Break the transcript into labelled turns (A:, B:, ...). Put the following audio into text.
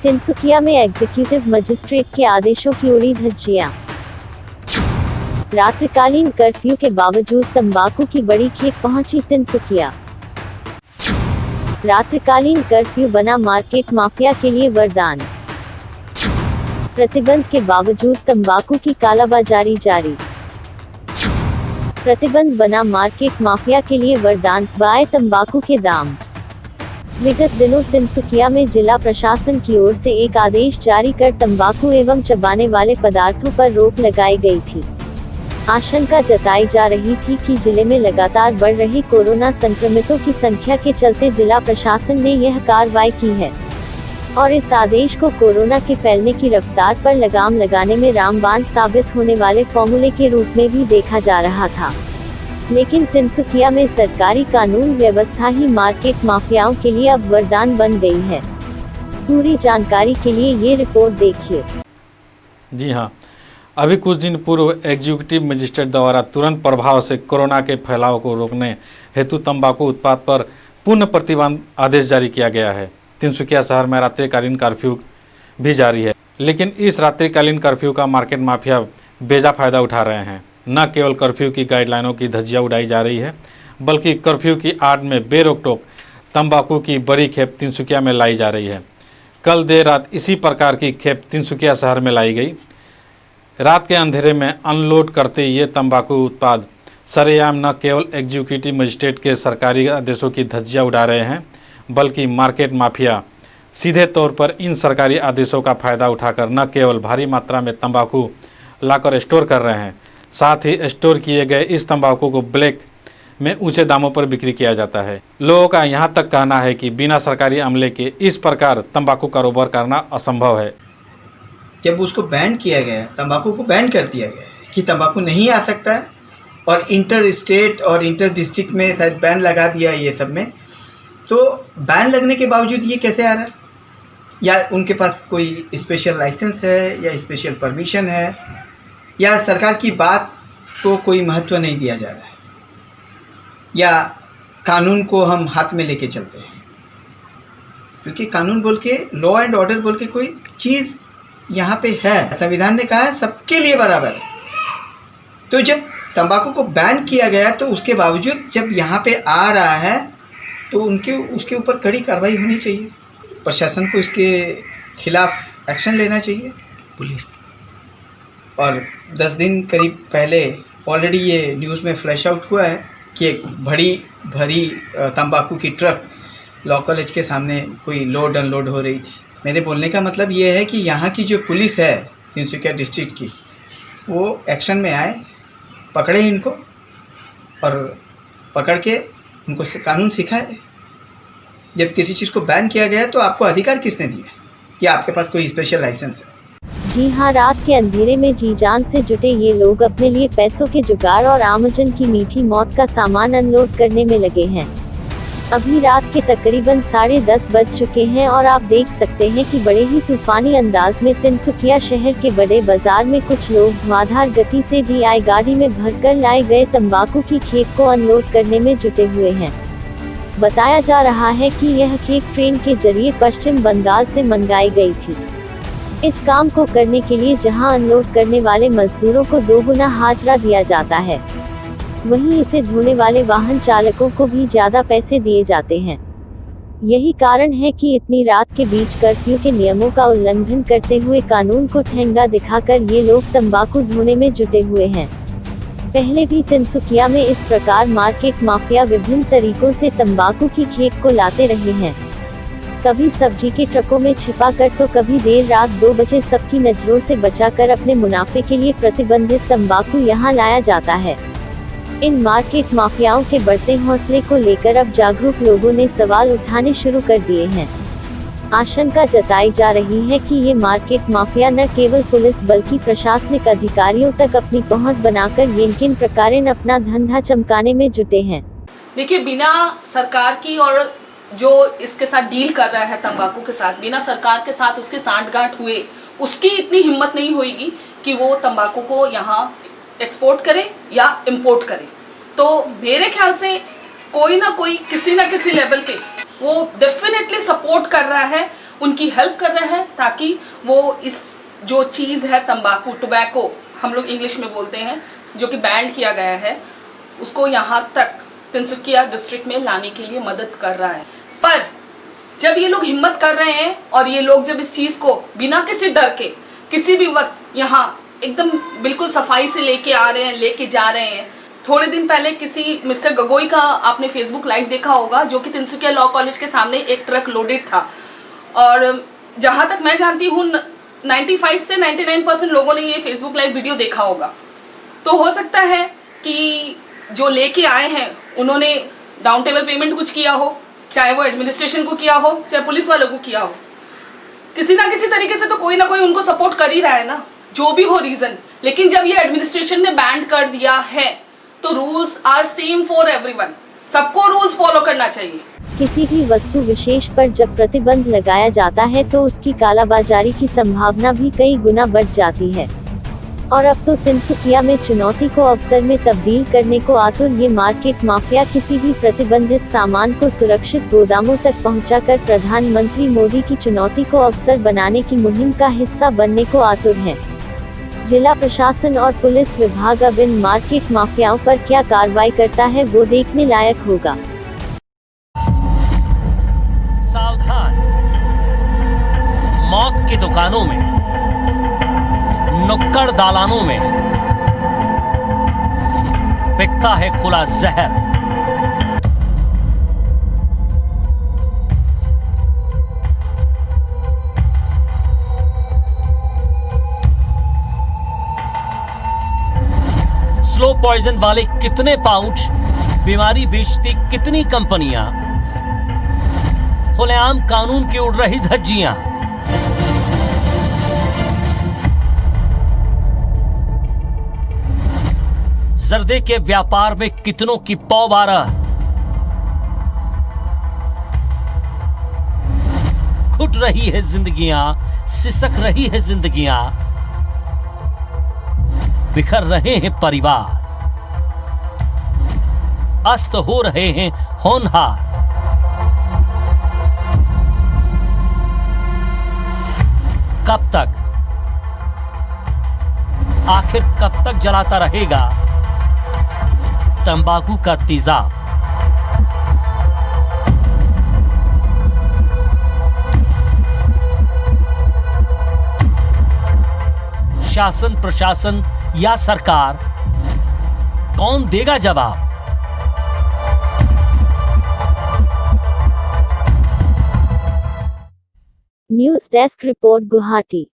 A: तिनसुकिया में executive magistrate के आदेशों की उड़ी धज्जियां। रात्रिकालीन कर्फ्यू के बावजूद तंबाकू की बड़ी खेप पहुंची तिनसुकिया। रात्रिकालीन कर्फ्यू बना मार्केट माफिया के लिए वरदान। प्रतिबंध के बावजूद तंबाकू की कालाबाजारी जारी। प्रतिबंध बना मार्केट माफिया के लिए वरदान, बढ़े तंबाकू के दाम। विगत दिनों तिनसुकिया में जिला प्रशासन की ओर से एक आदेश जारी कर तंबाकू एवं चबाने वाले पदार्थों पर रोक लगाई गई थी। आशंका जताई जा रही थी कि जिले में लगातार बढ़ रही कोरोना संक्रमितों की संख्या के चलते जिला प्रशासन ने यह कार्रवाई की है और इस आदेश को कोरोना के फैलने की रफ्तार पर लगाम लगाने में रामबाण साबित होने वाले फॉर्मूले के रूप में भी देखा जा रहा था। लेकिन तिनसुकिया में सरकारी कानून व्यवस्था ही मार्केट माफियाओं के लिए अब वरदान बन गई है। पूरी जानकारी के लिए ये रिपोर्ट देखिए।
B: जी हाँ, अभी कुछ दिन पूर्व एग्जीक्यूटिव मजिस्ट्रेट द्वारा तुरंत प्रभाव से कोरोना के फैलाव को रोकने हेतु तंबाकू उत्पाद पर पूर्ण प्रतिबंध आदेश जारी किया गया है। तिनसुकिया शहर में रात्रिकालीन कर्फ्यू भी जारी है, लेकिन इस रात्रिकालीन कर्फ्यू का मार्केट माफिया बेजा फायदा उठा रहे हैं। न केवल कर्फ्यू की गाइडलाइनों की धज्जियां उड़ाई जा रही है, बल्कि कर्फ्यू की आड़ में बेरोक-टोक तंबाकू की बड़ी खेप तिनसुकिया में लाई जा रही है। कल देर रात इसी प्रकार की खेप तिनसुकिया शहर में लाई गई। रात के अंधेरे में अनलोड करते ये तंबाकू उत्पाद सरेआम न केवल एग्जीक्यूटिव मजिस्ट्रेट के सरकारी आदेशों की धज्जियां उड़ा रहे हैं, बल्कि मार्केट माफिया सीधे तौर पर इन सरकारी आदेशों का फ़ायदा उठाकर न केवल भारी मात्रा में तंबाकू लाकर स्टोर कर रहे हैं, साथ ही स्टोर किए गए इस तंबाकू को ब्लैक में ऊंचे दामों पर बिक्री किया जाता है। लोगों का यहां तक कहना है कि बिना सरकारी अमले के इस प्रकार तंबाकू कारोबार करना असंभव है।
C: जब उसको बैन किया गया, तंबाकू को बैन कर दिया गया कि तंबाकू नहीं आ सकता है, और इंटर स्टेट और इंटर डिस्ट्रिक्ट में शायद बैन लगा दिया ये सब में, तो बैन लगने के बावजूद ये कैसे आ रहा है? या उनके पास कोई स्पेशल लाइसेंस है या स्पेशल परमिशन है, या सरकार की बात को कोई महत्व नहीं दिया जा रहा है, या कानून को हम हाथ में लेके चलते हैं? क्योंकि कानून बोल के, लॉ एंड ऑर्डर बोल के कोई चीज़ यहाँ पे है। संविधान ने कहा है सबके लिए बराबर है। तो जब तंबाकू को बैन किया गया तो उसके बावजूद जब यहाँ पे आ रहा है तो उसके ऊपर कड़ी कार्रवाई होनी चाहिए। प्रशासन को इसके खिलाफ एक्शन लेना चाहिए, पुलिस। और 10 दिन करीब पहले ऑलरेडी ये न्यूज़ में फ्लैश आउट हुआ है कि एक भरी तंबाकू की ट्रक लॉ कॉलेज के सामने कोई लोड अनलोड हो रही थी। मेरे बोलने का मतलब ये है कि यहाँ की जो पुलिस है तिनसुकिया डिस्ट्रिक्ट की, वो एक्शन में आए, पकड़े इनको और पकड़ के उनको कानून सिखाए। जब किसी चीज़ को बैन किया गया तो आपको अधिकार किसने दिया कि आपके पास कोई स्पेशल लाइसेंस है?
A: जी हाँ, रात के अंधेरे में जी जान से जुटे ये लोग अपने लिए पैसों के जुगाड़ और आमजन की मीठी मौत का सामान अनलोड करने में लगे हैं। अभी रात के तकरीबन 10:30 बज चुके हैं और आप देख सकते हैं कि बड़े ही तूफानी अंदाज में तिनसुकिया शहर के बड़े बाजार में कुछ लोग धुआंधार गति से DI गाड़ी में भरकर लाए गए तंबाकू की खेप को अनलोड करने में जुटे हुए हैं। बताया जा रहा है कि यह खेप ट्रेन के जरिए पश्चिम बंगाल से मंगाई गई थी। इस काम को करने के लिए जहां अनलोड करने वाले मजदूरों को 2 गुना हाजिरा दिया जाता है, वहीं इसे ढोने वाले वाहन चालकों को भी ज्यादा पैसे दिए जाते हैं। यही कारण है कि इतनी रात के बीच कर्फ्यू के नियमों का उल्लंघन करते हुए कानून को ठेंगा दिखाकर ये लोग तंबाकू ढोने में जुटे हुए हैं। पहले भी तिनसुकिया में इस प्रकार मार्केट माफिया विभिन्न तरीकों से तंबाकू की खेप को लाते रहे हैं। कभी सब्जी के ट्रकों में छिपाकर तो कभी देर रात 2 बजे सबकी नजरों से बचाकर अपने मुनाफे के लिए प्रतिबंधित तंबाकू यहाँ लाया जाता है। इन मार्केट माफियाओं के बढ़ते हौसले को लेकर अब जागरूक लोगों ने सवाल उठाने शुरू कर दिए हैं। आशंका जताई जा रही है कि ये मार्केट माफिया न केवल पुलिस बल्कि प्रशासनिक अधिकारियों तक अपनी पहुंच बनाकर यंकिन प्रकारेण अपना धंधा चमकाने में जुटे हैं।
D: देखिए, बिना सरकार की और जो इसके साथ डील कर रहा है तंबाकू के साथ, बिना सरकार के साथ उसके सांठगांठ हुए, उसकी इतनी हिम्मत नहीं होगी कि वो तंबाकू को यहाँ एक्सपोर्ट करे या इंपोर्ट करे। तो मेरे ख्याल से कोई ना कोई किसी न किसी लेवल पे वो डेफिनेटली सपोर्ट कर रहा है, उनकी हेल्प कर रहा है, ताकि वो इस जो चीज़ है तंबाकू, टोबैको हम लोग इंग्लिश में बोलते हैं, जो कि बैन किया गया है, उसको यहाँ तक तिनसुकिया डिस्ट्रिक्ट में लाने के लिए मदद कर रहा है। पर जब ये लोग हिम्मत कर रहे हैं और ये लोग जब इस चीज़ को बिना किसी डर के किसी भी वक्त यहाँ एकदम बिल्कुल सफाई से लेके आ रहे हैं, लेके जा रहे हैं। थोड़े दिन पहले किसी मिस्टर गगोई का आपने फेसबुक लाइव देखा होगा, जो कि तिनसुकिया लॉ कॉलेज के सामने एक ट्रक लोडेड था, और जहाँ तक मैं जानती हूँ 95 से 99% लोगों ने ये फेसबुक लाइव वीडियो देखा होगा। तो हो सकता है कि जो लेके आए हैं उन्होंने डाउन टेबल पेमेंट कुछ किया हो, चाहे वो एडमिनिस्ट्रेशन को किया हो, चाहे पुलिस वालों को किया हो, किसी ना किसी तरीके से तो कोई ना कोई उनको सपोर्ट कर ही रहा है ना, जो भी हो रीज़न। लेकिन जब ये एडमिनिस्ट्रेशन ने बैन कर दिया है तो rules are same for everyone, सबको रूल्स फॉलो करना चाहिए।
A: किसी भी वस्तु विशेष पर जब प्रतिबंध लगाया जाता है तो उसकी कालाबाजारी की संभावना भी कई गुना बढ़ जाती है, और अब तो तिनसुकिया में चुनौती को अवसर में तब्दील करने को आतुर ये मार्केट माफिया किसी भी प्रतिबंधित सामान को सुरक्षित गोदामों तक पहुंचाकर प्रधानमंत्री मोदी की चुनौती को अवसर बनाने की मुहिम का हिस्सा बनने को आतुर है। जिला प्रशासन और पुलिस विभाग अब इन मार्केट माफियाओं पर क्या कार्रवाई करता है वो देखने लायक होगा।
E: सावधान, मौत की दुकानों में, नुक्कड़ दालानों में बिकता है खुला जहर। स्लो पॉइजन वाले कितने पाउच, बीमारी बेचती कितनी कंपनियां, खुलेआम कानून की उड़ रही धज्जियां। जर्दे के व्यापार में कितनों की पौबारा, घुट रही है जिंदगियां, सिसक रही है जिंदगियां, बिखर रहे हैं परिवार, अस्त हो रहे हैं होनहार। कब तक, आखिर कब तक जलाता रहेगा तंबाकू का तेजाब? शासन, प्रशासन या सरकार, कौन देगा जवाब?
A: News desk report, Guwahati.